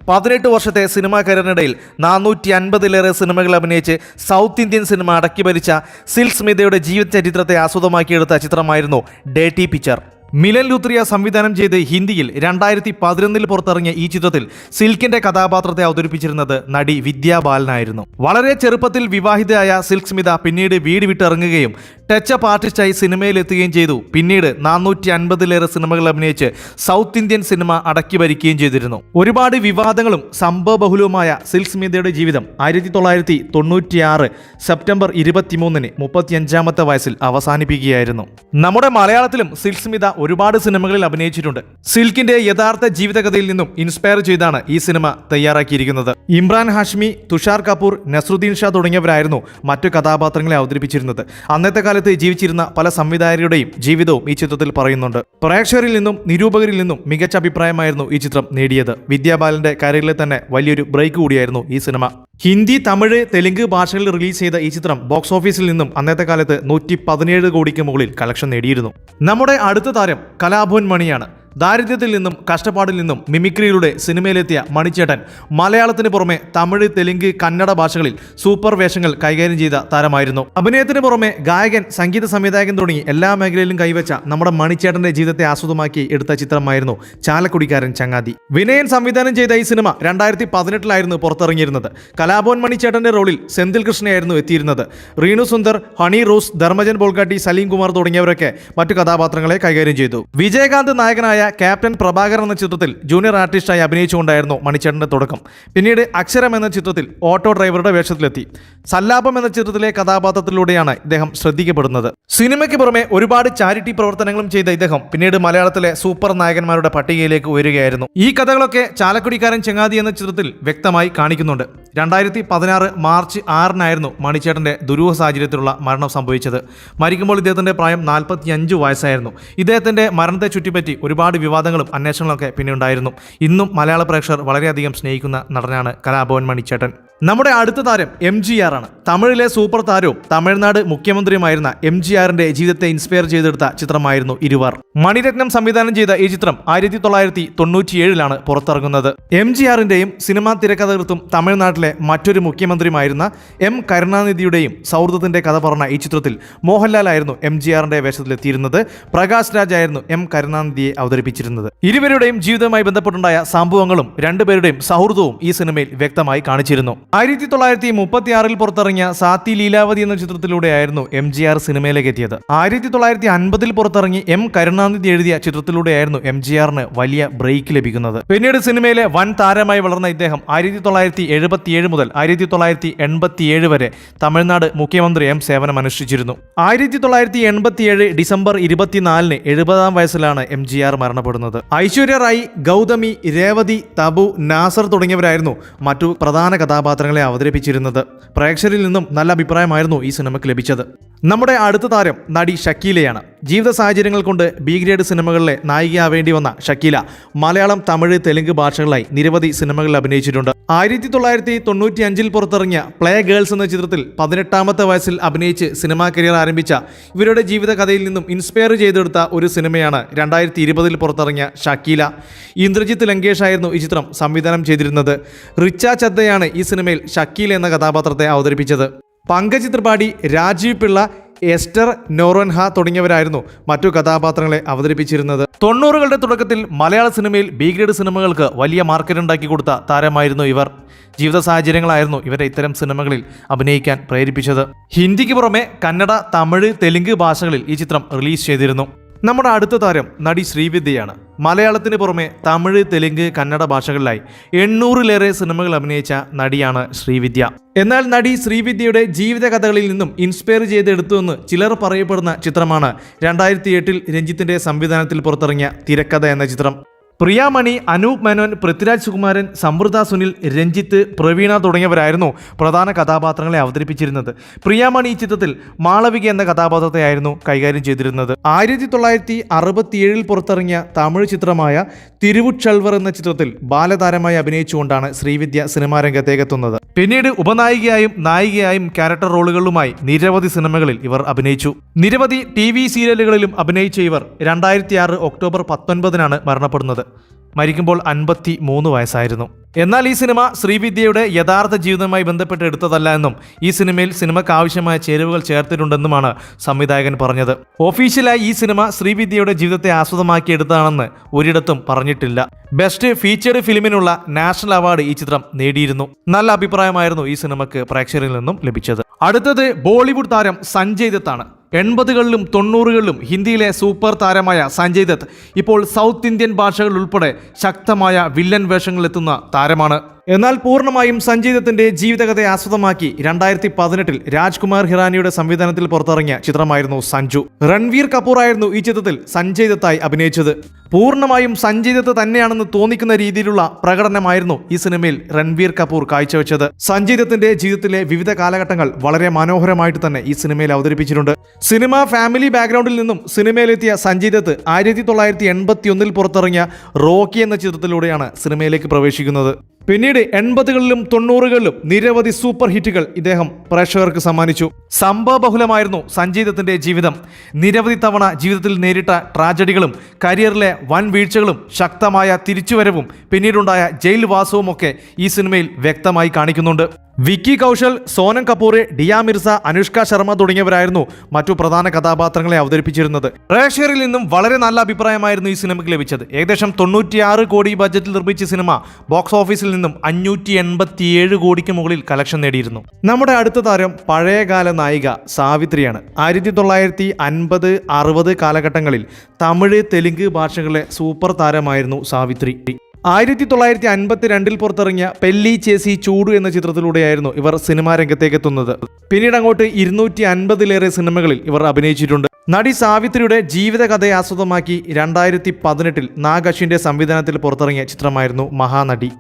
18 വർഷത്തെ സിനിമാ കരിയറിനിടയിൽ 450-ലേറെ സിനിമകൾ അഭിനയിച്ച് സൗത്ത് ഇന്ത്യൻ സിനിമ അടക്കി ഭരിച്ച സിൽക്ക് സ്മിതയുടെ ജീവചരിത്രത്തെ ആസ്പദമാക്കിയെടുത്ത ചിത്രമായിരുന്നു ഡേർട്ടി പിക്ചർ. മിലൻ ലൂത്രിയ സംവിധാനം ചെയ്ത് ഹിന്ദിയിൽ 2011 പുറത്തിറങ്ങിയ ഈ ചിത്രത്തിൽ സിൽക്കിന്റെ കഥാപാത്രത്തെ അവതരിപ്പിച്ചിരുന്നത് നടി വിദ്യാ ബാലനായിരുന്നു. വളരെ ചെറുപ്പത്തിൽ വിവാഹിതയായ സിൽക്ക് സ്മിത പിന്നീട് വീട് വിട്ടിറങ്ങുകയും ടച്ചപ്പ് ആർട്ടിസ്റ്റായി സിനിമയിലെത്തുകയും ചെയ്തു. പിന്നീട് 450-ലേറെ സിനിമകൾ അഭിനയിച്ച് സൗത്ത് ഇന്ത്യൻ സിനിമ അടക്കി ഭരിക്കുകയും ചെയ്തിരുന്നു. ഒരുപാട് വിവാദങ്ങളും സംഭവബഹുലവുമായ സിൽക്ക് സ്മിതയുടെ ജീവിതം 1996 സെപ്റ്റംബർ 23-ന് 35-ാമത്തെ വയസ്സിൽ അവസാനിപ്പിക്കുകയായിരുന്നു. നമ്മുടെ മലയാളത്തിലും സിൽക്ക് സ്മിത ഒരുപാട് സിനിമകളിൽ അഭിനയിച്ചിട്ടുണ്ട്. സിൽക്കിന്റെ യഥാർത്ഥ ജീവിതകഥയിൽ നിന്നും ഇൻസ്പയർ ചെയ്താണ് ഈ സിനിമ തയ്യാറാക്കിയിരിക്കുന്നത്. ഇമ്രാൻ ഹാഷ്മി, തുഷാർ കപൂർ, നസ്രുദ്ദീൻ ഷാ തുടങ്ങിയവരായിരുന്നു മറ്റു കഥാപാത്രങ്ങളെ അവതരിപ്പിച്ചിരുന്നത്. അന്നത്തെ കാലത്ത് ജീവിച്ചിരുന്ന പല സംവിധായകരുടെയും ജീവിതവും ഈ ചിത്രത്തിൽ പറയുന്നുണ്ട്. പ്രേക്ഷകരിൽ നിന്നും നിരൂപകരിൽ നിന്നും മികച്ച അഭിപ്രായമായിരുന്നു ഈ ചിത്രം നേടിയത്. വിദ്യാ ബാലന്റെ കരിയറിലെ തന്നെ വലിയൊരു ബ്രേക്ക് കൂടിയായിരുന്നു ഈ സിനിമ. ഹിന്ദി, തമിഴ്, തെലുങ്ക് ഭാഷകളിൽ റിലീസ് ചെയ്ത ഈ ചിത്രം ബോക്സ് ഓഫീസിൽ നിന്നും അന്നത്തെ കാലത്ത് 117 കോടിക്ക് മുകളിൽ കളക്ഷൻ നേടിയിരുന്നു. നമ്മുടെ അടുത്ത താരം കലാഭവൻ മണിയാണ്. ദാരിദ്ര്യത്തിൽ നിന്നും കഷ്ടപ്പാടിൽ നിന്നും മിമിക്രിയിലൂടെ സിനിമയിലെത്തിയ മണിച്ചേട്ടൻ മലയാളത്തിന് പുറമെ തമിഴ്, തെലുങ്ക്, കന്നഡ ഭാഷകളിൽ സൂപ്പർ വേഷങ്ങൾ കൈകാര്യം ചെയ്ത താരമായിരുന്നു. അഭിനയത്തിന് പുറമെ ഗായകൻ, സംഗീത സംവിധായകൻ തുടങ്ങി എല്ലാ മേഖലയിലും കൈവച്ച നമ്മുടെ മണിച്ചേട്ടന്റെ ജീവിതത്തെ ആസ്പദമാക്കി എടുത്ത ചിത്രമായിരുന്നു ചാലക്കുടിക്കാരൻ ചങ്ങാതി. വിനയൻ സംവിധാനം ചെയ്ത ഈ സിനിമ 2018 പുറത്തിറങ്ങിയിരുന്നത്. കലാഭവൻ മണിച്ചേട്ടന്റെ റോളിൽ സെന്തിൽ കൃഷ്ണയായിരുന്നു എത്തിയിരുന്നത്. റീനു സുന്ദർ, ഹണി റോസ്, ധർമ്മജൻ ബോൾഗാട്ടി, സലീം കുമാർ തുടങ്ങിയവരൊക്കെ മറ്റു കഥാപാത്രങ്ങളെ കൈകാര്യം ചെയ്തു. വിജയകാന്ത് നായകനായ ക്യാപ്റ്റൻ പ്രഭാകർ എന്ന ചിത്രത്തിൽ ജൂനിയർ ആർട്ടിസ്റ്റായി അഭിനയിച്ചുകൊണ്ടായിരുന്നു മണിച്ചേട്ടന്റെ തുടക്കം. പിന്നീട് അക്ഷരം എന്ന ചിത്രത്തിൽ ഓട്ടോ ഡ്രൈവറുടെ വേഷത്തിലെത്തി. സല്ലാപം എന്ന ചിത്രത്തിലെ കഥാപാത്രത്തിലൂടെയാണ് ഇദ്ദേഹം ശ്രദ്ധിക്കപ്പെടുന്നത്. സിനിമയ്ക്ക് പുറമെ ഒരുപാട് ചാരിറ്റി പ്രവർത്തനങ്ങളും ചെയ്ത ഇദ്ദേഹം പിന്നീട് മലയാളത്തിലെ സൂപ്പർ നായകന്മാരുടെ പട്ടികയിലേക്ക് ഉയരുകയായിരുന്നു. ഈ കഥകളൊക്കെ ചാലക്കുടിക്കാരൻ ചങ്ങാതി എന്ന ചിത്രത്തിൽ വ്യക്തമായി കാണിക്കുന്നുണ്ട്. 2016 മാർച്ച് 6-നായിരുന്നു മണിച്ചേട്ടന്റെ ദുരൂഹ സാഹചര്യത്തിലുള്ള മരണം സംഭവിച്ചത്. മരിക്കുമ്പോൾ ഇദ്ദേഹത്തിന്റെ പ്രായം 45 വയസ്സായിരുന്നു. ഇദ്ദേഹത്തിന്റെ മരണത്തെ ചുറ്റിപ്പറ്റി ഒരുപാട് വിവാദങ്ങളും അന്വേഷണങ്ങളൊക്കെ പിന്നെ ഉണ്ടായിരുന്നു. ഇന്നും മലയാള പ്രേക്ഷകർ വളരെയധികം സ്നേഹിക്കുന്ന നടനാണ് കലാഭവൻ മണിച്ചേട്ടൻ. നമ്മുടെ അടുത്ത താരം MGR ആണ്. തമിഴിലെ സൂപ്പർ താരവും തമിഴ്നാട് മുഖ്യമന്ത്രിയുമായിരുന്ന MGRന്റെ ജീവിതത്തെ ഇൻസ്പയർ ചെയ്തെടുത്ത ചിത്രമായിരുന്നു ഇരുവർ. മണിരത്നം സംവിധാനം ചെയ്ത ഈ ചിത്രം 1997 പുറത്തിറങ്ങുന്നത്. MGRന്റെയും സിനിമാ തിരക്കഥകൃത്തും തമിഴ്നാട്ടിലെ മറ്റൊരു മുഖ്യമന്ത്രിയുമായിരുന്ന M കരുണാനിധിയുടെയും സൗഹൃദത്തിന്റെ കഥ പറഞ്ഞ ഈ ചിത്രത്തിൽ മോഹൻലാലായിരുന്നു MGRന്റെ വേഷത്തിലെത്തിയിരുന്നത്. പ്രകാശ് രാജ് ആയിരുന്നു M കരുണാനിധിയെ അവതരിപ്പിച്ചിരുന്നത്. ഇരുവരുടെയും ജീവിതവുമായി ബന്ധപ്പെട്ടുണ്ടായ സംഭവങ്ങളും രണ്ടുപേരുടെയും സൗഹൃദവും ഈ സിനിമയിൽ വ്യക്തമായി കാണിച്ചിരുന്നു. 1936 പുറത്തിറങ്ങിയ സാത്തി ലീലാവതി എന്ന ചിത്രത്തിലൂടെയായിരുന്നു MGR സിനിമയിലേക്ക് എത്തിയത്. 1950 പുറത്തിറങ്ങി M കരുണാനിധി എഴുതിയ ചിത്രത്തിലൂടെയായിരുന്നു MGRന് വലിയ ബ്രേക്ക് ലഭിക്കുന്നത്. പിന്നീട് സിനിമയിലെ വൻ താരമായി വളർന്ന ഇദ്ദേഹം 1977 മുതൽ 1987 വരെ തമിഴ്നാട് മുഖ്യമന്ത്രിയായും സേവനമനുഷ്ഠിച്ചിരുന്നു. 1987 ഡിസംബർ 24-ന് 70-ാം വയസ്സിലാണ് MGR മരണപ്പെടുന്നത്. ഐശ്വര്യ റായി, ഗൗതമി, രേവതി, തബു, നാസർ തുടങ്ങിയവരായിരുന്നു മറ്റു പ്രധാന കഥാപാത്രങ്ങളെ അവതരിപ്പിച്ചിരുന്നത്. പ്രേക്ഷകരിൽ നിന്നും നല്ല അഭിപ്രായമായിരുന്നു ഈ സിനിമയ്ക്ക് ലഭിച്ചത്. നമ്മുടെ അടുത്ത താരം നടി ഷക്കീലയാണ്. ജീവിത സാഹചര്യങ്ങൾ കൊണ്ട് ബി ഗ്രേഡ് സിനിമകളിലെ നായികയാവേണ്ടി വന്ന ഷക്കീല മലയാളം, തമിഴ്, തെലുങ്ക് ഭാഷകളായി നിരവധി സിനിമകളിൽ അഭിനയിച്ചിട്ടുണ്ട്. 1995 പുറത്തിറങ്ങിയ പ്ലേ ഗേൾസ് എന്ന ചിത്രത്തിൽ 18-ാമത്തെ വയസ്സിൽ അഭിനയിച്ച് സിനിമാ കരിയർ ആരംഭിച്ച ഇവരുടെ ജീവിത കഥയിൽ നിന്നും ഇൻസ്പയർ ചെയ്തെടുത്ത ഒരു സിനിമയാണ് 2020 പുറത്തിറങ്ങിയ ഷക്കീല. ഇന്ദ്രജിത്ത് ലങ്കേഷ് ആയിരുന്നു ഈ ചിത്രം സംവിധാനം ചെയ്തിരുന്നത്. റിച്ച ചദ്ദയാണ് ഈ സിനിമയിൽ ഷക്കീല എന്ന കഥാപാത്രത്തെ അവതരിപ്പിച്ചത്. പങ്കജ് ത്രിപാഠി, രാജീവ് പിള്ള, എസ്റ്റർ നോറൻഹ തുടങ്ങിയവരായിരുന്നു മറ്റു കഥാപാത്രങ്ങളെ അവതരിപ്പിച്ചിരുന്നത്. 90കളുടെ തുടക്കത്തിൽ മലയാള സിനിമയിൽ ബി ഗ്രേഡ് സിനിമകൾക്ക് വലിയ മാർക്കറ്റ് ഉണ്ടാക്കി കൊടുത്ത താരമായിരുന്നു ഇവർ. ജീവിത സാഹചര്യങ്ങളായിരുന്നു ഇവരെ ഇത്തരം സിനിമകളിൽ അഭിനയിക്കാൻ പ്രേരിപ്പിച്ചത്. ഹിന്ദിക്ക് പുറമെ കന്നഡ, തമിഴ്, തെലുങ്ക് ഭാഷകളിൽ ഈ ചിത്രം റിലീസ് ചെയ്തിരുന്നു. നമ്മുടെ അടുത്ത താരം നടി ശ്രീവിദ്യയാണ്. മലയാളത്തിന് പുറമെ തമിഴ്, തെലുങ്ക്, കന്നഡ ഭാഷകളിലായി 800-ലേറെ സിനിമകൾ അഭിനയിച്ച നടിയാണ് ശ്രീവിദ്യ. എന്നാൽ നടി ശ്രീവിദ്യയുടെ ജീവിത കഥകളിൽ നിന്നും ഇൻസ്പയർ ചെയ്തെടുത്തുവെന്ന് ചിലർ പറയപ്പെടുന്ന ചിത്രമാണ് 2008 രഞ്ജിത്തിന്റെ സംവിധാനത്തിൽ പുറത്തിറങ്ങിയ തിരക്കഥ എന്ന ചിത്രം. പ്രിയാമണി, അനൂപ് മേനോൻ, പൃഥ്വിരാജ് സുകുമാരൻ, സമൃദ്ധ സുനിൽ, രഞ്ജിത്ത്, പ്രവീണ തുടങ്ങിയവരായിരുന്നു പ്രധാന കഥാപാത്രങ്ങളെ അവതരിപ്പിച്ചിരുന്നത്. പ്രിയാമണി ഈ ചിത്രത്തിൽ മാളവിക എന്ന കഥാപാത്രത്തെയായിരുന്നു കൈകാര്യം ചെയ്തിരുന്നത്. 1967 പുറത്തിറങ്ങിയ തമിഴ് ചിത്രമായ തിരുവുച്ചൽവർ എന്ന ചിത്രത്തിൽ ബാലതാരമായി അഭിനയിച്ചുകൊണ്ടാണ് ശ്രീവിദ്യ സിനിമാ രംഗത്തേക്ക് എത്തുന്നത്. പിന്നീട് ഉപനായികയായും നായികയായും ക്യാരക്ടർ റോളുകളുമായി നിരവധി സിനിമകളിൽ ഇവർ അഭിനയിച്ചു. നിരവധി TV സീരിയലുകളിലും അഭിനയിച്ച ഇവർ 2006 ഒക്ടോബർ 19 മരണപ്പെടുന്നത്. മരിക്കുമ്പോൾ 53 വയസ്സായിരുന്നു. എന്നാൽ ഈ സിനിമ ശ്രീവിദ്യയുടെ യഥാർത്ഥ ജീവിതവുമായി ബന്ധപ്പെട്ട് എടുത്തതല്ല എന്നും ഈ സിനിമയിൽ സിനിമയ്ക്ക് ആവശ്യമായ ചേരുവകൾ ചേർത്തിട്ടുണ്ടെന്നുമാണ് സംവിധായകൻ പറഞ്ഞത്. ഒഫീഷ്യലായി ഈ സിനിമ ശ്രീവിദ്യയുടെ ജീവിതത്തെ ആസ്പദമാക്കിയെടുത്താണെന്ന് ഒരിടത്തും പറഞ്ഞിട്ടില്ല. ബെസ്റ്റ് ഫീച്ചേർഡ് ഫിലിമിനുള്ള നാഷണൽ അവാർഡ് ഈ ചിത്രം നേടിയിരുന്നു. നല്ല അഭിപ്രായമായിരുന്നു ഈ സിനിമയ്ക്ക് പ്രേക്ഷകരിൽ നിന്നും ലഭിച്ചത്. അടുത്തത് ബോളിവുഡ് താരം സഞ്ജയ് ദത്താണ്. 80കളിലും 90കളിലും ഹിന്ദിയിലെ സൂപ്പർ താരമായ സഞ്ജയ് ദത്ത് ഇപ്പോൾ സൗത്ത് ഇന്ത്യൻ ഭാഷകൾ ഉൾപ്പെടെ ശക്തമായ വില്ലൻ വേഷങ്ങളിലെത്തുന്ന താരമാണ്. എന്നാൽ പൂർണ്ണമായും സഞ്ജയ് ദത്തിന്റെ ജീവിതകഥയെ ആസ്പദമാക്കി 2018 രാജ്കുമാർ ഹിറാനിയുടെ സംവിധാനത്തിൽ പുറത്തിറങ്ങിയ ചിത്രമായിരുന്നു സഞ്ജു. രൺവീർ കപൂർ ആയിരുന്നു ഈ ചിത്രത്തിൽ സഞ്ജയ് ദത്തായി അഭിനയിച്ചത്. പൂർണ്ണമായും സഞ്ജയ് ദത്ത് തന്നെയാണെന്ന് തോന്നിക്കുന്ന രീതിയിലുള്ള പ്രകടനമായിരുന്നു ഈ സിനിമയിൽ രൺവീർ കപൂർ കാഴ്ചവെച്ചത്. സഞ്ജയ് ദത്തിന്റെ ജീവിതത്തിലെ വിവിധ കാലഘട്ടങ്ങൾ വളരെ മനോഹരമായിട്ട് തന്നെ ഈ സിനിമയിൽ അവതരിപ്പിച്ചിട്ടുണ്ട്. സിനിമ ഫാമിലി ബാക്ക്ഗ്രൗണ്ടിൽ നിന്നും സിനിമയിലെത്തിയ സഞ്ജയ് ദത്ത് 1981 പുറത്തിറങ്ങിയ റോക്കി എന്ന ചിത്രത്തിലൂടെയാണ് സിനിമയിലേക്ക് പ്രവേശിക്കുന്നത്. പിന്നീട് 80കളിലും 90കളിലും നിരവധി സൂപ്പർ ഹിറ്റുകൾ ഇദ്ദേഹം പ്രേക്ഷകർക്ക് സമ്മാനിച്ചു. സംഭവബഹുലമായിരുന്നു സഞ്ജയ് ദത്തിന്റെ ജീവിതം. നിരവധി തവണ ജീവിതത്തിൽ നേരിട്ട ട്രാജഡികളും കരിയറിലെ വൻ വീഴ്ചകളും ശക്തമായ തിരിച്ചുവരവും പിന്നീടുണ്ടായ ജയിൽ വാസവും ഒക്കെ ഈ സിനിമയിൽ വ്യക്തമായി കാണിക്കുന്നുണ്ട്. വിക്കി കൗശൽ, സോനം കപൂർ, ഡിയ മിർസ, അനുഷ്ക ശർമ്മ തുടങ്ങിയവരായിരുന്നു മറ്റു പ്രധാന കഥാപാത്രങ്ങളെ അവതരിപ്പിച്ചിരുന്നത്. പ്രേക്ഷകരിൽ നിന്നും വളരെ നല്ല അഭിപ്രായമായിരുന്നു ഈ സിനിമയ്ക്ക് ലഭിച്ചത്. ഏകദേശം 96 കോടി ബജറ്റിൽ നിർമ്മിച്ച സിനിമ ബോക്സ് ഓഫീസിൽ നിന്നും 587 കോടിക്ക് മുകളിൽ കളക്ഷൻ നേടിയിരുന്നു. നമ്മുടെ അടുത്ത താരം പഴയകാല നായിക സാവിത്രിയാണ്. 1950, 60 കാലഘട്ടങ്ങളിൽ തമിഴ്, തെലുങ്ക് ഭാഷകളിലെ സൂപ്പർ താരമായിരുന്നു സാവിത്രി. 1952 പുറത്തിറങ്ങിയ പെല്ലി ചേസി ചൂടു എന്ന ചിത്രത്തിലൂടെയായിരുന്നു ഇവർ സിനിമാ രംഗത്തേക്ക് എത്തുന്നത്. പിന്നീട് അങ്ങോട്ട് 250-ലേറെ സിനിമകളിൽ ഇവർ അഭിനയിച്ചിട്ടുണ്ട്. നടി സാവിത്രിയുടെ ജീവിതകഥയെ ആസ്പദമാക്കി 2018 നാഗ് അശ്വിന്റെ സംവിധാനത്തിൽ പുറത്തിറങ്ങിയ ചിത്രമായിരുന്നു മഹാനടി.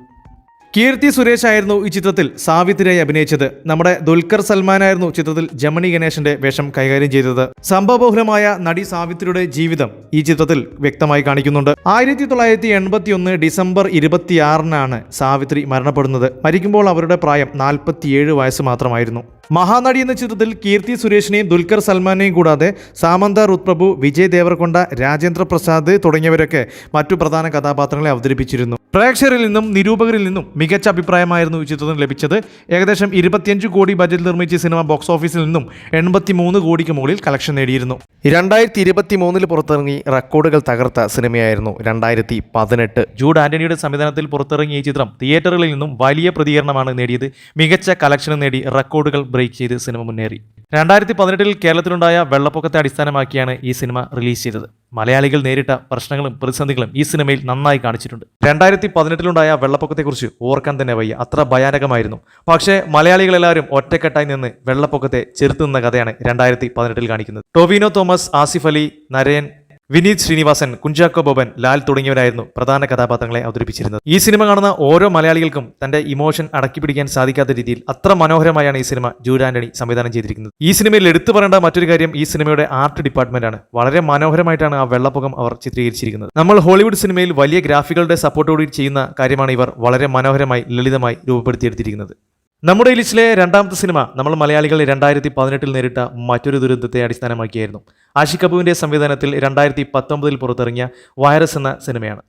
കീർത്തി സുരേഷ് ആയിരുന്നു ഈ ചിത്രത്തിൽ സാവിത്രിയായി അഭിനയിച്ചത്. നമ്മുടെ ദുൽഖർ സൽമാനായിരുന്നു ചിത്രത്തിൽ ജമനി ഗണേശന്റെ വേഷം കൈകാര്യം ചെയ്തത്. സംഭവബഹുലമായ നടി സാവിത്രിയുടെ ജീവിതം ഈ ചിത്രത്തിൽ വ്യക്തമായി കാണിക്കുന്നുണ്ട്. 1981 ഡിസംബർ 26-നാണ് സാവിത്രി മരണപ്പെടുന്നത്. മരിക്കുമ്പോൾ അവരുടെ പ്രായം 47 വയസ്സ് മാത്രമായിരുന്നു. മഹാനടി എന്ന ചിത്രത്തിൽ കീർത്തി സുരേഷിനെയും ദുൽഖർ സൽമാനെയും കൂടാതെ സാമന്ത റുത്പ്രഭു, വിജയ് ദേവർകൊണ്ട, രാജേന്ദ്ര പ്രസാദ് തുടങ്ങിയവരൊക്കെ മറ്റു പ്രധാന കഥാപാത്രങ്ങളെ അവതരിപ്പിച്ചിരുന്നു. പ്രേക്ഷകരിൽ നിന്നും നിരൂപകരിൽ നിന്നും മികച്ച അഭിപ്രായമായിരുന്നു ഈ ചിത്രത്തിന് ലഭിച്ചത്. ഏകദേശം 25 കോടി ബജറ്റ് നിർമ്മിച്ച സിനിമ ബോക്സ് ഓഫീസിൽ നിന്നും 83 കോടിക്ക് മുകളിൽ കളക്ഷൻ നേടിയിരുന്നു. 2023 പുറത്തിറങ്ങി റെക്കോർഡുകൾ തകർത്ത സിനിമയായിരുന്നു 2018. ജൂഡ് ആന്റണിയുടെ സംവിധാനത്തിൽ പുറത്തിറങ്ങിയ ഈ ചിത്രം തിയേറ്ററുകളിൽ നിന്നും വലിയ പ്രതികരണമാണ് നേടിയത്. മികച്ച കളക്ഷൻ നേടി റെക്കോർഡുകൾ ബ്രേക്ക് ചെയ്ത് സിനിമ മുന്നേറി. 2018 കേരളത്തിലുണ്ടായ വെള്ളപ്പൊക്കത്തെ അടിസ്ഥാനമാക്കിയാണ് ഈ സിനിമ റിലീസ് ചെയ്തത്. മലയാളികൾ നേരിട്ട പ്രശ്നങ്ങളും പ്രതിസന്ധികളും ഈ സിനിമയിൽ നന്നായി കാണിച്ചിട്ടുണ്ട്. 2018 വെള്ളപ്പൊക്കത്തെക്കുറിച്ച് ഓർക്കാൻ തന്നെ വയ്യ, അത്ര ഭയാനകമായിരുന്നു. പക്ഷേ മലയാളികളെല്ലാവരും ഒറ്റക്കെട്ടായി നിന്ന് വെള്ളപ്പൊക്കത്തെ ചെറുത്തുനിന്ന കഥയാണ് 2018 കാണിക്കുന്നത്. ടൊവിനോ തോമസ്, ആസിഫ് അലി, നരയൻ, വിനീത് ശ്രീനിവാസൻ, കുഞ്ചാക്കോ ബോബൻ, ലാൽ തുടങ്ങിയവരായിരുന്നു പ്രധാന കഥാപാത്രങ്ങളെ അവതരിപ്പിച്ചിരുന്നത്. ഈ സിനിമ കാണുന്ന ഓരോ മലയാളികൾക്കും തന്റെ ഇമോഷൻ അടക്കിപ്പിടിക്കാൻ സാധിക്കാത്ത രീതിയിൽ അത്ര മനോഹരമായാണ് ഈ സിനിമ ജൂഡ് ആന്റണി സംവിധാനം ചെയ്തിരിക്കുന്നത്. ഈ സിനിമയിൽ എടുത്തു പറയേണ്ട മറ്റൊരു കാര്യം ഈ സിനിമയുടെ ആർട്ട് ഡിപ്പാർട്ട്മെന്റ് ആണ്. വളരെ മനോഹരമായിട്ടാണ് ആ വെള്ളപ്പൊക്കം അവർ ചിത്രീകരിച്ചിരിക്കുന്നത്. നമ്മൾ ഹോളിവുഡ് സിനിമയിൽ വലിയ ഗ്രാഫിക്കുകളുടെ സപ്പോർട്ടോടുകൂടി ചെയ്യുന്ന കാര്യമാണ് ഇവർ വളരെ മനോഹരമായി ലളിതമായി രൂപപ്പെടുത്തിയെടുത്തിരിക്കുന്നത്. നമ്മുടെ ഈ ലിസ്റ്റിലെ രണ്ടാമത്തെ സിനിമ നമ്മൾ മലയാളികൾ 2018 നേരിട്ട മറ്റൊരു ദുരന്തത്തെ അടിസ്ഥാനമാക്കിയായിരുന്നു. ആഷിഖ് കപൂറിന്റെ സംവിധാനത്തിൽ 2019 പുറത്തിറങ്ങിയ വൈറസ് എന്ന സിനിമയാണ്.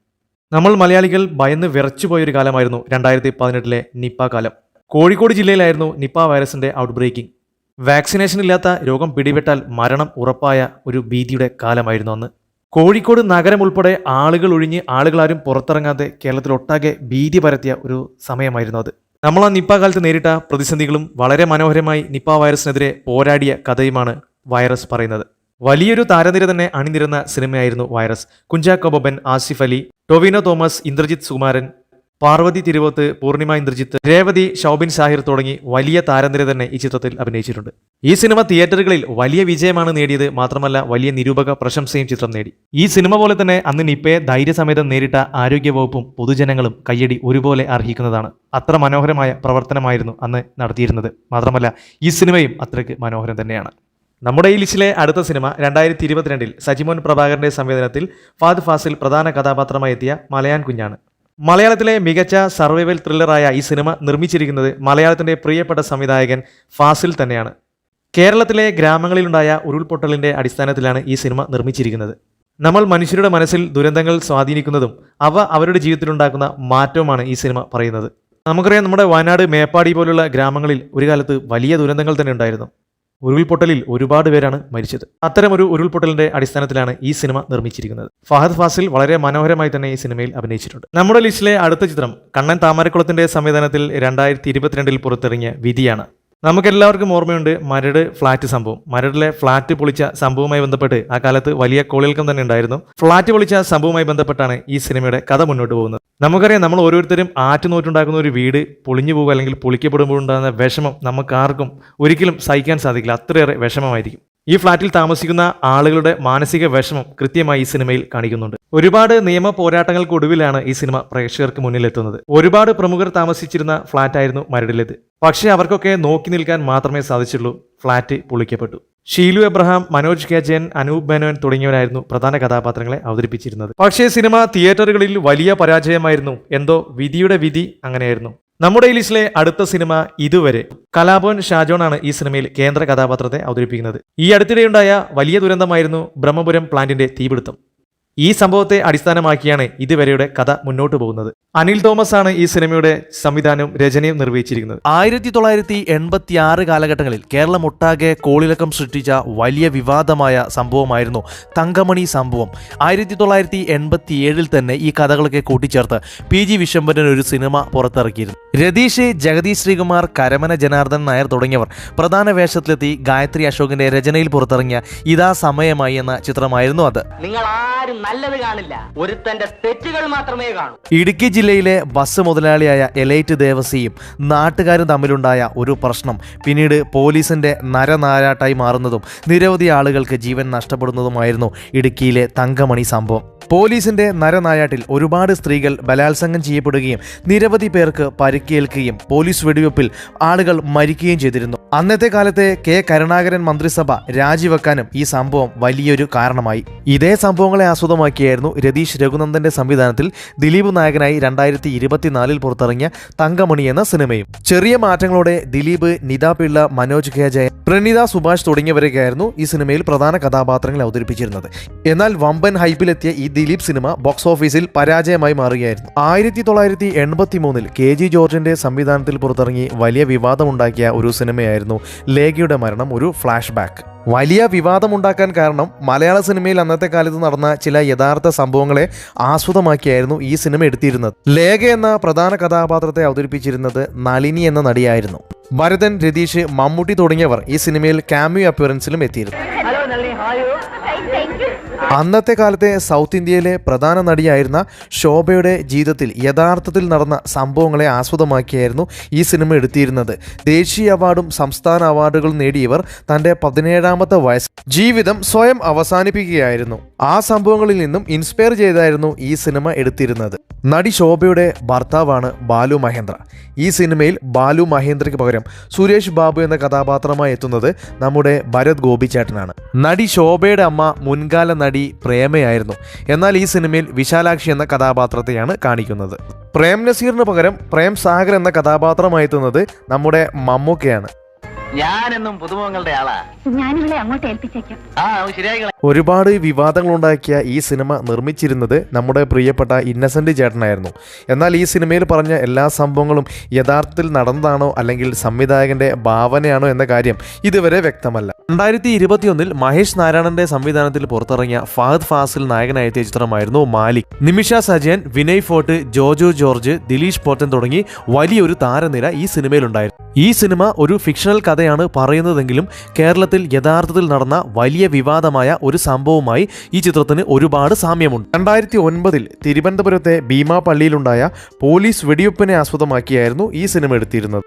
നമ്മൾ മലയാളികൾ ഭയന്ന് വിറച്ചുപോയൊരു കാലമായിരുന്നു 2018 നിപ്പ കാലം. കോഴിക്കോട് ജില്ലയിലായിരുന്നു നിപ്പ വൈറസിന്റെ ഔട്ട് ബ്രേക്കിംഗ്. വാക്സിനേഷൻ ഇല്ലാത്ത രോഗം പിടിപെട്ടാൽ മരണം ഉറപ്പായ ഒരു ഭീതിയുടെ കാലമായിരുന്നു അന്ന്. കോഴിക്കോട് നഗരം ഉൾപ്പെടെ ആളുകൾ ഒഴിഞ്ഞ് ആളുകളാരും പുറത്തിറങ്ങാതെ കേരളത്തിലൊട്ടാകെ ഭീതി പരത്തിയ ഒരു സമയമായിരുന്നു അത്. നമ്മൾ ആ നിപ്പ കാലത്ത് നേരിട്ട പ്രതിസന്ധികളും വളരെ മനോഹരമായി നിപ്പ വൈറസിനെതിരെ പോരാടിയ കഥയുമാണ് വൈറസ് പറയുന്നത്. വലിയൊരു താരനിര തന്നെ അണിനിരുന്ന സിനിമയായിരുന്നു വൈറസ്. കുഞ്ചാക്കോ ബോബൻ, ആസിഫ് അലി, ടൊവിനോ തോമസ്, ഇന്ദ്രജിത്ത് സുകുമാരൻ, പാർവതി തിരുവോത്ത്, പൂർണിമ ഇന്ദ്രജിത്ത്, രേവതി, ഷൗബിൻ ഷാഹിർ തുടങ്ങി വലിയ താരനിര തന്നെ ഈ ചിത്രത്തിൽ അഭിനയിച്ചിട്ടുണ്ട്. ഈ സിനിമ തിയേറ്ററുകളിൽ വലിയ വിജയമാണ് നേടിയത്. മാത്രമല്ല വലിയ നിരൂപക പ്രശംസയും ചിത്രം നേടി. ഈ സിനിമ പോലെ തന്നെ അന്ന് നിപ്പയെ ധൈര്യസമേതം നേരിട്ട ആരോഗ്യവകുപ്പും പൊതുജനങ്ങളും കയ്യടി ഒരുപോലെ അർഹിക്കുന്നതാണ്. അത്ര മനോഹരമായ പ്രവർത്തനമായിരുന്നു അന്ന് നടത്തിയിരുന്നത്. മാത്രമല്ല ഈ സിനിമയും അത്രയ്ക്ക് മനോഹരം തന്നെയാണ്. നമ്മുടെ ഈ ലിസ്റ്റിലെ അടുത്ത സിനിമ 2022 സജിമോൻ പ്രഭാകരന്റെ സംവിധാനത്തിൽ ഫഹദ് ഫാസിൽ പ്രധാന കഥാപാത്രമായി എത്തിയ മലയാൻ കുഞ്ഞാണ്. മലയാളത്തിലെ മികച്ച സർവൈവൽ ത്രില്ലറായ ഈ സിനിമ നിർമ്മിച്ചിരിക്കുന്നത് മലയാളത്തിന്റെ പ്രിയപ്പെട്ട സംവിധായകൻ ഫാസിൽ തന്നെയാണ്. കേരളത്തിലെ ഗ്രാമങ്ങളിലുണ്ടായ ഉരുൾപൊട്ടലിന്റെ അടിസ്ഥാനത്തിലാണ് ഈ സിനിമ നിർമ്മിച്ചിരിക്കുന്നത്. നമ്മൾ മനുഷ്യരുടെ മനസ്സിൽ ദുരന്തങ്ങൾ സ്വാധീനിക്കുന്നതും അവ അവരുടെ ജീവിതത്തിലുണ്ടാക്കുന്ന മാറ്റവുമാണ് ഈ സിനിമ പറയുന്നത്. നമുക്കറിയാം, നമ്മുടെ വയനാട്, മേപ്പാടി പോലുള്ള ഗ്രാമങ്ങളിൽ ഒരു കാലത്ത് വലിയ ദുരന്തങ്ങൾ തന്നെ ഉണ്ടായിരുന്നു. ഉരുൾപൊട്ടലിൽ ഒരുപാട് പേരാണ് മരിച്ചത്. അത്തരം ഒരു ഉരുൾപൊട്ടലിന്റെ അടിസ്ഥാനത്തിലാണ് ഈ സിനിമ നിർമ്മിച്ചിരിക്കുന്നത്. ഫഹദ് ഫാസിൽ വളരെ മനോഹരമായി തന്നെ ഈ സിനിമയിൽ അഭിനയിച്ചിട്ടുണ്ട്. നമ്മുടെ ലിസ്റ്റിലെ അടുത്ത ചിത്രം കണ്ണൻ താമരക്കുളത്തിന്റെ സംവിധാനത്തിൽ 2022 പുറത്തിറങ്ങിയ വിധിയാണ്. നമുക്കെല്ലാവർക്കും ഓർമ്മയുണ്ട് മരട് ഫ്ളാറ്റ് സംഭവം. മരടിലെ ഫ്ളാറ്റ് പൊളിച്ച സംഭവവുമായി ബന്ധപ്പെട്ട് ആ കാലത്ത് വലിയ കോളിളക്കം തന്നെ ഉണ്ടായിരുന്നു. ഫ്ളാറ്റ് പൊളിച്ച സംഭവവുമായി ബന്ധപ്പെട്ടാണ് ഈ സിനിമയുടെ കഥ മുന്നോട്ട് പോകുന്നത്. നമുക്കറിയാം, നമ്മൾ ഓരോരുത്തരും ആറ്റുനോറ്റുണ്ടാക്കുന്ന ഒരു വീട് പൊളിഞ്ഞു പോകുക അല്ലെങ്കിൽ പൊളിക്കപ്പെടുമ്പോൾ ഉണ്ടാകുന്ന വിഷമം നമുക്കാർക്കും ഒരിക്കലും സഹിക്കാൻ സാധിക്കില്ല. അത്രയേറെ വിഷമമായിരിക്കും. ഈ ഫ്ളാറ്റിൽ താമസിക്കുന്ന ആളുകളുടെ മാനസിക വിഷമം കൃത്യമായി ഈ സിനിമയിൽ കാണിക്കുന്നുണ്ട്. ഒരുപാട് നിയമ പോരാട്ടങ്ങൾക്കൊടുവിലാണ് ഈ സിനിമ പ്രേക്ഷകർക്ക് മുന്നിലെത്തുന്നത്. ഒരുപാട് പ്രമുഖർ താമസിച്ചിരുന്ന ഫ്ളാറ്റായിരുന്നു മരടിലേത്. പക്ഷേ അവർക്കൊക്കെ നോക്കി നിൽക്കാൻ മാത്രമേ സാധിച്ചുള്ളൂ. ഫ്ളാറ്റ് പൊളിക്കപ്പെട്ടു. ഷീലു എബ്രഹാം, മനോജ് കെ ജയൻ, അനൂപ് മേനോൻ തുടങ്ങിയവരായിരുന്നു പ്രധാന കഥാപാത്രങ്ങളെ അവതരിപ്പിച്ചിരുന്നത്. പക്ഷേ സിനിമ തിയേറ്ററുകളിൽ വലിയ പരാജയമായിരുന്നു. എന്തോ വിധിയുടെ വിധി അങ്ങനെയായിരുന്നു. നമ്മുടെ ഈ ലിസ്റ്റിലെ അടുത്ത സിനിമ ഇതുവരെ. കലാഭവൻ ഷാജോണാണ് ഈ സിനിമയിൽ കേന്ദ്ര കഥാപാത്രത്തെ അവതരിപ്പിക്കുന്നത്. ഈ അടുത്തിടെയുണ്ടായ വലിയ ദുരന്തമായിരുന്നു ബ്രഹ്മപുരം പ്ലാന്റിന്റെ തീപിടുത്തം. ഈ സംഭവത്തെ അടിസ്ഥാനമാക്കിയാണ് ഇതുവരെയുടെ കഥ മുന്നോട്ട് പോകുന്നത്. അനിൽ തോമസ് ആണ് ഈ സിനിമയുടെ സംവിധാനവും രചനയും നിർവഹിച്ചിരിക്കുന്നത്. 1986 കാലഘട്ടങ്ങളിൽ കേരളം ഒട്ടാകെ കോളിളക്കം സൃഷ്ടിച്ച വലിയ വിവാദമായ സംഭവമായിരുന്നു തങ്കമണി സംഭവം. 1987 തന്നെ ഈ കഥകളൊക്കെ കൂട്ടിച്ചേർത്ത് PG വിശ്വംഭരൻ ഒരു സിനിമ പുറത്തിറക്കിയിരുന്നു. രതീഷ്, ജഗദീഷ് ശ്രീകുമാർ, കരമന ജനാർദ്ദൻ നായർ തുടങ്ങിയവർ പ്രധാന വേഷത്തിലെത്തി ഗായത്രി അശോകിന്റെ രചനയിൽ പുറത്തിറങ്ങിയ ഇതാ സമയമായി എന്ന ചിത്രമായിരുന്നു അത്. നല്ലത് കാണില്ല, ഒരുത്തന്റെ തെറ്റുകൾ മാത്രമേ കാണൂ. ഇടുക്കി ജില്ലയിലെ ബസ് മുതലാളിയായ എലൈറ്റ് ദേവസിയും നാട്ടുകാരും തമ്മിലുണ്ടായ ഒരു പ്രശ്നം പിന്നീട് പോലീസിന്റെ നരനാരാട്ടായി മാറുന്നതും നിരവധി ആളുകൾക്ക് ജീവൻ നഷ്ടപ്പെടുന്നതുമായിരുന്നു ഇടുക്കിയിലെ തങ്കമണി സംഭവം. പോലീസിന്റെ നരനായാട്ടിൽ ഒരുപാട് സ്ത്രീകൾ ബലാത്സംഗം ചെയ്യപ്പെടുകയും നിരവധി പേർക്ക് പരിക്കേൽക്കുകയും പോലീസ് വെടിവെപ്പിൽ ആളുകൾ മരിക്കുകയും ചെയ്തിരുന്നു. അന്നത്തെ കാലത്തെ കെ കരുണാകരൻ മന്ത്രിസഭ രാജിവെക്കാനും ഈ സംഭവം വലിയൊരു കാരണമായി. ഇതേ സംഭവങ്ങളെ ആസ്പദമാക്കിയായിരുന്നു രതീഷ് രഘുനന്ദന്റെ സംവിധാനത്തിൽ ദിലീപ് നായകനായി 2024 പുറത്തിറങ്ങിയ തങ്കമണി എന്ന സിനിമയും. ചെറിയ മാറ്റങ്ങളോടെ ദിലീപ്, നിത പിള്ള, മനോജ് കെ ജയൻ, പ്രണീത സുഭാഷ് തുടങ്ങിയവരൊക്കെയായിരുന്നു ഈ സിനിമയിൽ പ്രധാന കഥാപാത്രങ്ങളെ അവതരിപ്പിച്ചിരുന്നത്. എന്നാൽ വമ്പൻ ഹൈപ്പിലെത്തിയ ഈ ദിലീപ് സിനിമ ബോക്സ് ഓഫീസിൽ പരാജയമായി മാറുകയായിരുന്നു. 1983 KG ജോർജിന്റെ സംവിധാനത്തിൽ പുറത്തിറങ്ങി വലിയ വിവാദമുണ്ടാക്കിയ ഒരു സിനിമയായിരുന്നു ലേഖയുടെ മരണം, ഒരു ഫ്ലാഷ് ബാക്ക്. വലിയ വിവാദമുണ്ടാക്കാൻ കാരണം മലയാള സിനിമയിൽ അന്നത്തെ കാലത്ത് നടന്ന ചില യഥാർത്ഥ സംഭവങ്ങളെ ആസ്പദമാക്കിയായിരുന്നു ഈ സിനിമ എടുത്തിരുന്നത്. ലേഖ എന്ന പ്രധാന കഥാപാത്രത്തെ അവതരിപ്പിച്ചിരുന്നത് നളിനി എന്ന നടിയായിരുന്നു. ഭരതൻ, രതീഷ്, മമ്മൂട്ടി തുടങ്ങിയവർ ഈ സിനിമയിൽ ക്യാമിയോ അപ്പിയറൻസിലും എത്തിയിരുന്നു. അന്നത്തെ കാലത്തെ സൗത്ത് ഇന്ത്യയിലെ പ്രധാന നടിയായിരുന്ന ശോഭയുടെ ജീവിതത്തിൽ യഥാർത്ഥത്തിൽ നടന്ന സംഭവങ്ങളെ ആസ്പദമാക്കിയായിരുന്നു ഈ സിനിമ എടുത്തിരുന്നത്. ദേശീയ അവാർഡും സംസ്ഥാന അവാർഡുകളും നേടിയവർ തന്റെ 17ാമത്തെ വയസ്സിൽ ജീവിതം സ്വയം അവസാനിപ്പിക്കുകയായിരുന്നു. ആ സംഭവങ്ങളിൽ നിന്നും ഇൻസ്പയർ ചെയ്തായിരുന്നു ഈ സിനിമ എടുത്തിരുന്നത്. നടി ശോഭയുടെ ഭർത്താവാണ് ബാലു മഹേന്ദ്ര. ഈ സിനിമയിൽ ബാലു മഹേന്ദ്രയ്ക്ക് പകരം സുരേഷ് ബാബു എന്ന കഥാപാത്രമായി എത്തുന്നത് നമ്മുടെ ഭരത് ഗോപിച്ചേട്ടനാണ്. നടി ശോഭയുടെ അമ്മ മുൻകാല നടി പ്രേമയായിരുന്നു. എന്നാൽ ഈ സിനിമയിൽ വിശാലാക്ഷി എന്ന കഥാപാത്രത്തെയാണ് കാണിക്കുന്നത്. പ്രേം നസീറിന് പകരം പ്രേം സാഗർ എന്ന കഥാപാത്രമായി എത്തുന്നത് നമ്മുടെ മമ്മൂക്കയാണ്. ഞാനെന്നും പുതുമുഖങ്ങളുടെ ആളാ. ഞാനിവിടെ അങ്ങോട്ട് ഏൽപ്പിച്ചേക്കാം. ശരിയായി. ഒരുപാട് വിവാദങ്ങളുണ്ടാക്കിയ ഈ സിനിമ നിർമ്മിച്ചിരുന്നത് നമ്മുടെ പ്രിയപ്പെട്ട ഇന്നസെന്റ് ചേട്ടനായിരുന്നു. എന്നാൽ ഈ സിനിമയിൽ പറഞ്ഞ എല്ലാ സംഭവങ്ങളും യഥാർത്ഥത്തിൽ നടന്നതാണോ അല്ലെങ്കിൽ സംവിധായകന്റെ ഭാവനയാണോ എന്ന കാര്യം ഇതുവരെ വ്യക്തമല്ല. 2021 മഹേഷ് നാരായണന്റെ സംവിധാനത്തിൽ പുറത്തിറങ്ങിയ ഫഹദ് ഫാസിൽ നായകനായെത്തിയ ചിത്രമായിരുന്നു മാലിക്. നിമിഷ സജയൻ, വിനയ് ഫോർട്ട്, ജോജോ ജോർജ്, ദിലീഷ് പോത്തൻ തുടങ്ങി വലിയൊരു താരനിര ഈ സിനിമയിലുണ്ടായിരുന്നു. ഈ സിനിമ ഒരു ഫിക്ഷണൽ കഥയാണ് പറയുന്നതെങ്കിലും കേരളത്തിൽ യഥാർത്ഥത്തിൽ നടന്ന വലിയ വിവാദമായ ഒരു സംഭവവുമായി ഈ ചിത്രത്തിന് ഒരുപാട് സാമ്യമുണ്ട്. 2009 തിരുവനന്തപുരത്തെ ഭീമാ പള്ളിയിലുണ്ടായ പോലീസ് വെടിവെപ്പിനെ ആസ്പദമാക്കിയായിരുന്നു ഈ സിനിമ എടുത്തിരുന്നത്.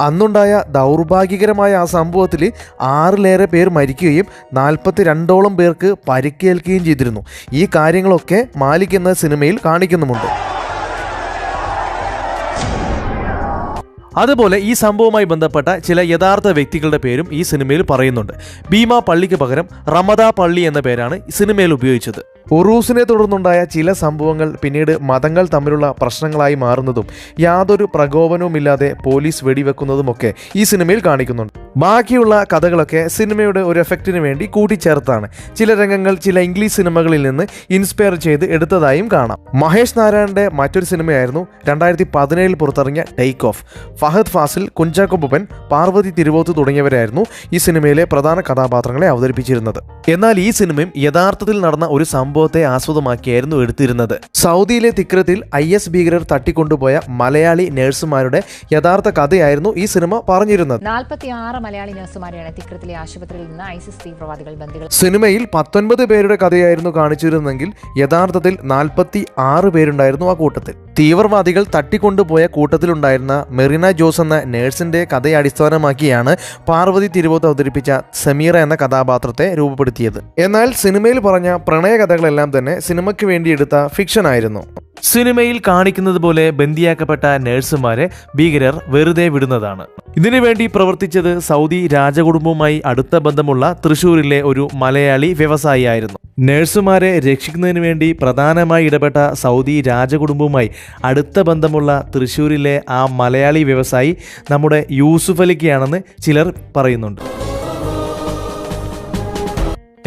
അന്നുണ്ടായ ദൗർഭാഗ്യകരമായ ആ സംഭവത്തിൽ 6ലേറെ പേർ മരിക്കുകയും 42ഓളം പേർക്ക് പരിക്കേൽക്കുകയും ചെയ്തിരുന്നു. ഈ കാര്യങ്ങളൊക്കെ മാലിക് എന്ന സിനിമയിൽ കാണിക്കുന്നുമുണ്ട്. അതുപോലെ ഈ സംഭവവുമായി ബന്ധപ്പെട്ട ചില യഥാർത്ഥ വ്യക്തികളുടെ പേരും ഈ സിനിമയിൽ പറയുന്നുണ്ട്. ഭീമാ പള്ളിക്ക് പകരം റമദ പള്ളി എന്ന പേരാണ് സിനിമയിൽ ഉപയോഗിച്ചത്. ഉറൂസിനെ തുടർന്നുണ്ടായ ചില സംഭവങ്ങൾ പിന്നീട് മതങ്ങൾ തമ്മിലുള്ള പ്രശ്നങ്ങളായി മാറുന്നതും യാതൊരു പ്രകോപനവുമില്ലാതെ പോലീസ് വെടിവെക്കുന്നതുമൊക്കെ ഈ സിനിമയിൽ കാണിക്കുന്നുണ്ട്. ബാക്കിയുള്ള കഥകളൊക്കെ സിനിമയുടെ ഒരു എഫക്റ്റിന് വേണ്ടി കൂട്ടിച്ചേർത്താണ്. ചില രംഗങ്ങൾ ചില ഇംഗ്ലീഷ് സിനിമകളിൽ നിന്ന് ഇൻസ്പയർ ചെയ്ത് എടുത്തതായും കാണാം. മഹേഷ് നാരായണന്റെ മറ്റൊരു സിനിമയായിരുന്നു 2017 പുറത്തിറങ്ങിയ ടേക്ക് ഓഫ്. ഫഹദ് ഫാസിൽ, കുഞ്ചാക്കോ ബോബൻ, പാർവതി തിരുവോത്ത് തുടങ്ങിയവരായിരുന്നു ഈ സിനിമയിലെ പ്രധാന കഥാപാത്രങ്ങളെ അവതരിപ്പിച്ചിരുന്നത്. എന്നാൽ ഈ സിനിമയും യഥാർത്ഥത്തിൽ നടന്ന ഒരു സംഭവത്തെ ആസ്പദമാക്കിയായിരുന്നു എടുത്തിരുന്നത്. സൗദിയിലെ തിക്രത്തിൽ IS ഭീകരർ തട്ടിക്കൊണ്ടുപോയ മലയാളി നഴ്സുമാരുടെ യഥാർത്ഥ കഥയായിരുന്നു ഈ സിനിമ പറഞ്ഞിരുന്നത്. 46 മലയാളി നഴ്സുമാരെയാണ് തിക്രത്തിലെ ആശുപത്രിയിൽ നിന്ന് ISIS തീവ്രവാദികൾ ബന്ദികൾ. സിനിമയിൽ 19 പേരുടെ കഥയായിരുന്നു കാണിച്ചിരുന്നെങ്കിൽ യഥാർത്ഥത്തിൽ 46 പേരുണ്ടായിരുന്നു ആ കൂട്ടത്തിൽ. തീവ്രവാദികൾ തട്ടിക്കൊണ്ടുപോയ കൂട്ടത്തിലുണ്ടായിരുന്ന മെറിന ജോസ് എന്ന നേഴ്സിന്റെ കഥയെ അടിസ്ഥാനമാക്കിയാണ് പാർവതി തിരുവോത്ത് അവതരിപ്പിച്ച സമീറ എന്ന കഥാപാത്രത്തെ രൂപപ്പെടുത്തിയത്. എന്നാൽ സിനിമയിൽ പറഞ്ഞ പ്രണയ കഥകളെല്ലാം തന്നെ സിനിമയ്ക്ക് വേണ്ടി എടുത്ത ഫിക്ഷൻ ആയിരുന്നു. സിനിമയിൽ കാണിക്കുന്നത് പോലെ ബന്ദിയാക്കപ്പെട്ട നഴ്സുമാരെ ഭീകരർ വെറുതെ വിടുന്നതാണ്. ഇതിനുവേണ്ടി പ്രവർത്തിച്ചത് സൗദി രാജകുടുംബവുമായി അടുത്ത ബന്ധമുള്ള തൃശൂരിലെ ഒരു മലയാളി വ്യവസായിയായിരുന്നു. നഴ്സുമാരെ രക്ഷിക്കുന്നതിന് വേണ്ടി പ്രധാനമായി ഇടപെട്ട സൗദി രാജകുടുംബവുമായി അടുത്ത ബന്ധമുള്ള തൃശൂരിലെ ആ മലയാളി വ്യവസായി നമ്മുടെ യൂസുഫ് അലിക്കാണെന്ന് ചിലർ പറയുന്നുണ്ട്.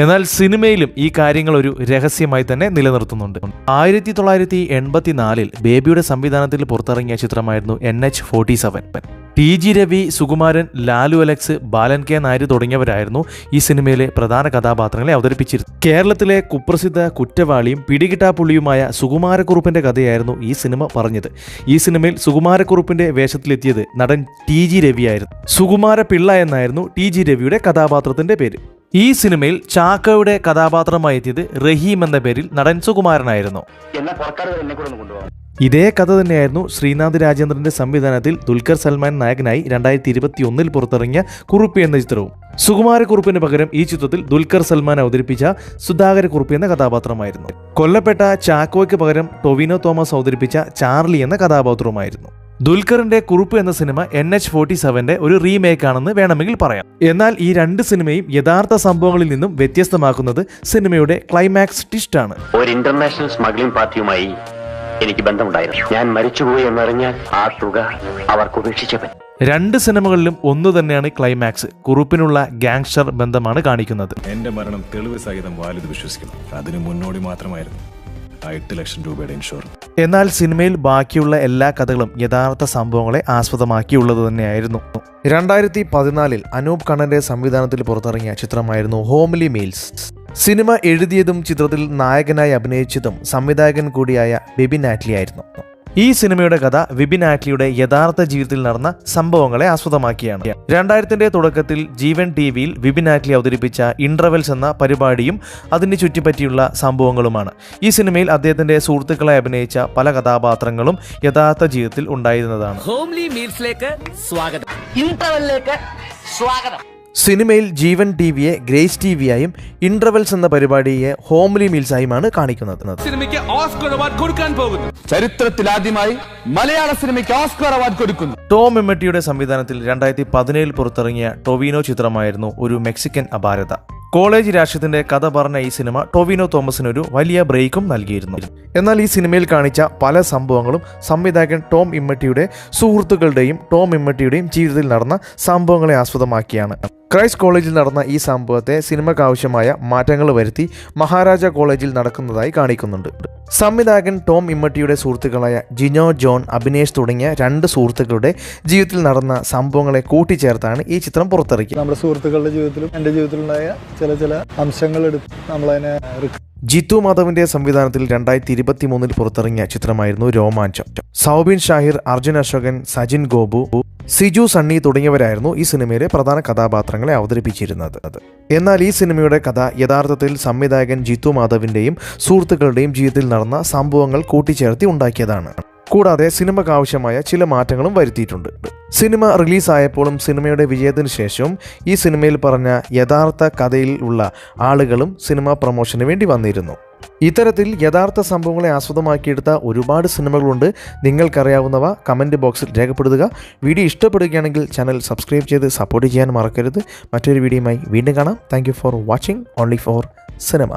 എന്നാൽ സിനിമയിലും ഈ കാര്യങ്ങൾ ഒരു രഹസ്യമായി തന്നെ നിലനിർത്തുന്നുണ്ട്. 1984 ബേബിയുടെ സംവിധാനത്തിൽ പുറത്തിറങ്ങിയ ചിത്രമായിരുന്നു NH-47. TG Ravi, Sukumaran, Lalu Alex, Balan K Nair തുടങ്ങിയവരായിരുന്നു ഈ സിനിമയിലെ പ്രധാന കഥാപാത്രങ്ങളെ അവതരിപ്പിച്ചിരുന്നത്. കേരളത്തിലെ കുപ്രസിദ്ധ കുറ്റവാളിയും പിടികിട്ടാപ്പുള്ളിയുമായ സുകുമാരക്കുറുപ്പിന്റെ കഥയായിരുന്നു ഈ സിനിമ പറഞ്ഞത്. ഈ സിനിമയിൽ സുകുമാരക്കുറുപ്പിന്റെ വേഷത്തിലെത്തിയത് നടൻ TG രവിയായിരുന്നു. സുകുമാര പിള്ള എന്നായിരുന്നു TG രവിയുടെ കഥാപാത്രത്തിന്റെ പേര്. ഈ സിനിമയിൽ ചാക്കോയുടെ കഥാപാത്രമായി എത്തിയത് റഹീം എന്ന പേരിൽ നടൻ സുകുമാരനായിരുന്നു. ഇതേ കഥ തന്നെയായിരുന്നു ശ്രീനാഥ് രാജേന്ദ്രന്റെ സംവിധാനത്തിൽ ദുൽഖർ സൽമാൻ നായകനായി 2021 പുറത്തിറങ്ങിയ കുറുപ്പി എന്ന ചിത്രവും. സുകുമാരക്കുറുപ്പിന് പകരം ഈ ചിത്രത്തിൽ ദുൽഖർ സൽമാൻ അവതരിപ്പിച്ച സുധാകര കുറുപ്പി എന്ന കഥാപാത്രമായിരുന്നു. കൊല്ലപ്പെട്ട ചാക്കോയ്ക്ക് പകരം ടൊവിനോ തോമസ് അവതരിപ്പിച്ച ചാർലി എന്ന കഥാപാത്രവുമായിരുന്നു. ദുൽഖറിന്റെ കുറുപ്പ് എന്ന സിനിമ NH-47 ഒരു റീമേക്ക് ആണെന്ന് വേണമെങ്കിൽ പറയാം. എന്നാൽ ഈ രണ്ട് സിനിമയും യഥാർത്ഥ സംഭവങ്ങളിൽ നിന്നും വ്യത്യസ്തമാക്കുന്നത് സിനിമയുടെ ക്ലൈമാക്സ് ട്വിസ്റ്റ് ആണ്. ഒരു ഇന്റർനാഷണൽ സ്മഗ്ലിംഗ് പാർട്ടിയുമായി എനിക്ക് ബന്ധമുണ്ടായിരുന്നു. ഞാൻ മരിച്ചുപോയി എന്നറിഞ്ഞാൽ ആ തുക അവർക്ക് ഉപേക്ഷിച്ചവൻ. രണ്ട് സിനിമകളിലും ഒന്നു തന്നെയാണ് ക്ലൈമാക്സ്. കുറുപ്പിനുള്ള ഗാങ്സ്റ്റർ ബന്ധമാണ് കാണിക്കുന്നത്. എന്റെ മരണം തെളിവ് സഹിതം വാലിദ് വിശ്വസിക്കുന്നു. അതിന് മുന്നോടി മാത്രമായിരുന്നു 8 ലക്ഷം രൂപയുടെ ഇൻഷുറൻസ്. എന്നാൽ സിനിമയിൽ ബാക്കിയുള്ള എല്ലാ കഥകളും യഥാർത്ഥ സംഭവങ്ങളെ ആസ്പദമാക്കിയുള്ളത് തന്നെയായിരുന്നു. 2014 അനൂപ് കണ്ണന്റെ സംവിധാനത്തിൽ പുറത്തിറങ്ങിയ ചിത്രമായിരുന്നു ഹോംലി മീൽസ്. സിനിമ എഴുതിയതും ചിത്രത്തിൽ നായകനായി അഭിനയിച്ചതും സംവിധായകൻ കൂടിയായ ബിബിൻ ആറ്റ്ലി ആയിരുന്നു. ഈ സിനിമയുടെ കഥ വിപിൻ ആറ്റ്ലിയുടെ യഥാർത്ഥ ജീവിതത്തിൽ നടന്ന സംഭവങ്ങളെ ആസ്പദമാക്കിയാണ്. 2000ന്റെ തുടക്കത്തിൽ ജീവൻ TVയിൽ വിപിൻ ആറ്റ്ലി അവതരിപ്പിച്ച ഇന്റർവെൽസ് എന്ന പരിപാടിയും അതിനെ ചുറ്റിപ്പറ്റിയുള്ള സംഭവങ്ങളുമാണ്. ഈ സിനിമയിൽ അദ്ദേഹത്തിന്റെ സുഹൃത്തുക്കളെ അഭിനയിച്ച പല കഥാപാത്രങ്ങളും യഥാർത്ഥ ജീവിതത്തിൽ ഉണ്ടായിരുന്നതാണ്. ഹോംലി മീൽസിലേക്ക് സ്വാഗതം. ഇന്റർവെല്ലിലേക്ക് സ്വാഗതം. സിനിമയിൽ ജീവൻ TVയെ ഗ്രേസ് TVയായും ഇന്റർവെൽസ് എന്ന പരിപാടിയെ ഹോംലി മീൽസായുമാണ് കാണിക്കുന്നത്. സിനിമയ്ക്ക് ഓസ്കർ അവാർഡ് കൊടുക്കാൻ പോകുന്നു. ചരിത്രത്തിലാദ്യമായി മലയാള സിനിമയ്ക്ക് ഓസ്കർ അവാർഡ് കൊടുക്കുന്നു. ടോം ഇമ്മട്ടിയുടെ സംവിധാനത്തിൽ 2017 പുറത്തിറങ്ങിയ ടൊവിനോ ചിത്രമായിരുന്നു ഒരു മെക്സിക്കൻ അപാരത. കോളേജ് രാഷ്ട്രീയത്തിന്റെ കഥ പറഞ്ഞ ഈ സിനിമ ടൊവിനോ തോമസിനൊരു വലിയ ബ്രേക്കും നൽകിയിരുന്നു. എന്നാൽ ഈ സിനിമയിൽ കാണിച്ച പല സംഭവങ്ങളും സംവിധായകൻ ടോം ഇമ്മട്ടിയുടെ സുഹൃത്തുക്കളുടെയും ടോം ഇമ്മട്ടിയുടെയും ജീവിതത്തിൽ നടന്ന സംഭവങ്ങളെ ആസ്പദമാക്കിയാണ്. ക്രൈസ്റ്റ് കോളേജിൽ നടന്ന ഈ സംഭവത്തെ സിനിമയ്ക്കാവശ്യമായ മാറ്റങ്ങൾ വരുത്തി മഹാരാജ കോളേജിൽ നടക്കുന്നതായി കാണിക്കുന്നുണ്ട്. സംവിധായകൻ ടോം ഇമ്മട്ടിയുടെ സുഹൃത്തുക്കളായ ജിനോ ജോൺ, അഭിനേഷ് തുടങ്ങിയ 2 സുഹൃത്തുക്കളുടെ ജീവിതത്തിൽ നടന്ന സംഭവങ്ങളെ കൂട്ടിച്ചേർത്താണ് ഈ ചിത്രം പുറത്തിറക്കിയത്. നമ്മുടെ സുഹൃത്തുക്കളുടെ ജീവിതത്തിലും എൻ്റെ ജീവിതത്തിലുണ്ടായ ചില അംശങ്ങൾ എടുത്ത് നമ്മളതിനെ ജിത്തു മാധവിന്റെ സംവിധാനത്തിൽ 2023 പുറത്തിറങ്ങിയ ചിത്രമായിരുന്നു രോമാഞ്ചം. സൗബിൻ ഷാഹിർ, അർജുൻ അശോകൻ, സജിൻ ഗോപു, സിജു സണ്ണി തുടങ്ങിയവരായിരുന്നു ഈ സിനിമയിലെ പ്രധാന കഥാപാത്രങ്ങളെ അവതരിപ്പിച്ചിരുന്നത്. എന്നാൽ ഈ സിനിമയുടെ കഥ യഥാർത്ഥത്തിൽ സംവിധായകൻ ജിത്തു മാധവിന്റെയും സുഹൃത്തുക്കളുടെയും ജീവിതത്തിൽ നടന്ന സംഭവങ്ങൾ കൂട്ടിച്ചേർത്തി ഉണ്ടാക്കിയതാണ്. കൂടാതെ സിനിമയ്ക്കാവശ്യമായ ചില മാറ്റങ്ങളും വരുത്തിയിട്ടുണ്ട്. സിനിമ റിലീസായപ്പോഴും സിനിമയുടെ വിജയത്തിന് ശേഷവും ഈ സിനിമയിൽ പറഞ്ഞ യഥാർത്ഥ കഥയിൽ ഉള്ള ആളുകളും സിനിമ പ്രൊമോഷന് വേണ്ടി വന്നിരുന്നു. ഇത്തരത്തിൽ യഥാർത്ഥ സംഭവങ്ങളെ ആസ്പദമാക്കിയെടുത്ത ഒരുപാട് സിനിമകളുണ്ട്. നിങ്ങൾക്കറിയാവുന്നവ കമൻറ്റ് ബോക്സിൽ രേഖപ്പെടുത്തുക. വീഡിയോ ഇഷ്ടപ്പെടുകയാണെങ്കിൽ ചാനൽ സബ്സ്ക്രൈബ് ചെയ്ത് സപ്പോർട്ട് ചെയ്യാൻ മറക്കരുത്. മറ്റൊരു വീഡിയോയുമായി വീണ്ടും കാണാം. Thank you for watching only for cinema.